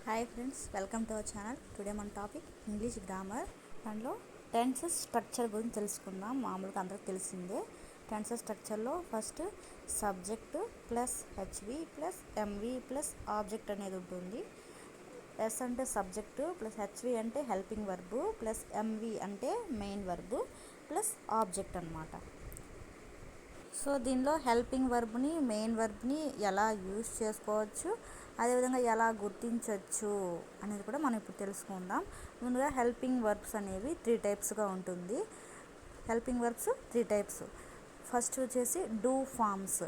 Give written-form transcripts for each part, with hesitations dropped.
Hi friends, welcome to our channel. Today మన topic English grammar. దాంట్లో tenses structure గురించి తెలుసుకుందాం. మామూలుగా అందరికి తెలిసిందే. టెన్సెస్ స్ట్రక్చర్లో first subject plus HV plus MV plus object అనేది ఉంటుంది. ఎస్ అంటే సబ్జెక్టు ప్లస్ హెచ్వి అంటే హెల్పింగ్ వర్బు ప్లస్ ఎంవి అంటే మెయిన్ వర్బు ప్లస్ ఆబ్జెక్ట్ అన్నమాట. సో దీనిలో హెల్పింగ్ వర్బ్ని మెయిన్ వర్బ్ని ఎలా యూజ్ చేసుకోవచ్చు, అదేవిధంగా ఎలా గుర్తించవచ్చు అనేది కూడా మనం ఇప్పుడు తెలుసుకుందాం. ముందుగా హెల్పింగ్ వర్బ్స్ అనేవి 3 టైప్స్గా ఉంటుంది. Helping verbs 3 types. ఫస్ట్ వచ్చేసి do forms,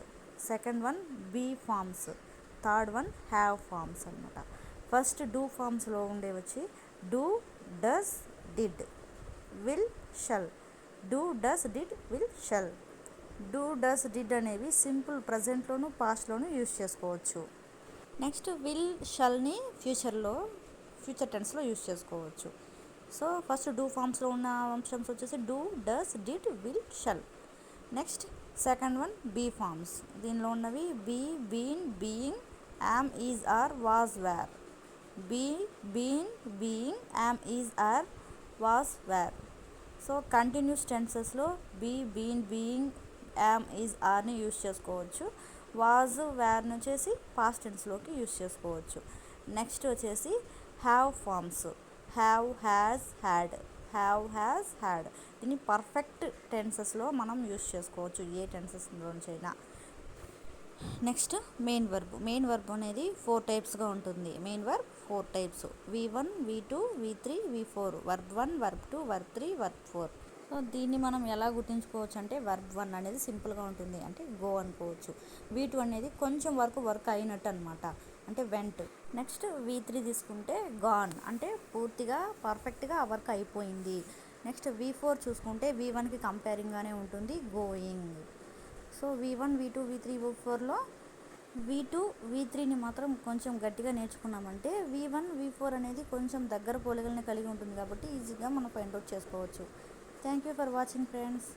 second one be forms, third one have forms అనమాట. ఫస్ట్ డూ ఫార్మ్స్లో ఉండే వచ్చి do, does, did, will, shall. Do, does, did, will, shall. Do, does, did అనేవి simple ప్రజెంట్లోను పాస్ట్లోను యూజ్ చేసుకోవచ్చు. Next will, షల్ని ఫ్యూచర్ టెన్స్లో యూజ్ చేసుకోవచ్చు. సో ఫస్ట్ డూ ఫార్మ్స్లో ఉన్న ఆప్షన్స్ వచ్చేసి do, does, did, will, shall. Next second one be forms. దీనిలో ఉన్నవి be, been, being, am, is, are, was, were. Be, been, being, am, is, are, was, were. So continuous టెన్సెస్లో be, been, being, am, is, ఆర్ని use చేసుకోవచ్చు. Was, వేర్ని వచ్చేసి past టెన్స్లోకి use చేసుకోవచ్చు. Next వచ్చేసి have forms. Have, has, had. Have, has, had. దీన్ని perfect టెన్సెస్లో మనం యూజ్ చేసుకోవచ్చు, ఏ టెన్సెస్లోంచైనా. Next main verb. Main verb అనేది 4 టైప్స్గా ఉంటుంది. Main verb 4 types: V1, V2, V3, V4. Verb 1, verb 2, verb 3, verb 4. So దీన్ని మనం ఎలా గుర్తుంచుకోవచ్చు అంటే వర్బ్ 1 అనేది సింపుల్గా ఉంటుంది, అంటే గో అనుకోవచ్చు. V2 అనేది కొంచెం వర్క్ అయినట్టు అనమాట, అంటే వెంట్. నెక్స్ట్ V3 తీసుకుంటే గాన్, అంటే పూర్తిగా పర్ఫెక్ట్గా ఆ వర్క్ అయిపోయింది. నెక్స్ట్ V4 చూసుకుంటే V1కి కంపేరింగ్గానే ఉంటుంది, going. So V1, V2, V3, V4లో V2, V3ని మాత్రం కొంచెం గట్టిగా నేర్చుకున్నామంటే V1, V4 అనేది కొంచెం దగ్గర పోలికల్ని కలిగి ఉంటుంది, కాబట్టి ఈజీగా మనం ఫైండ్ అవుట్ చేసుకోవచ్చు. Thank you for watching friends.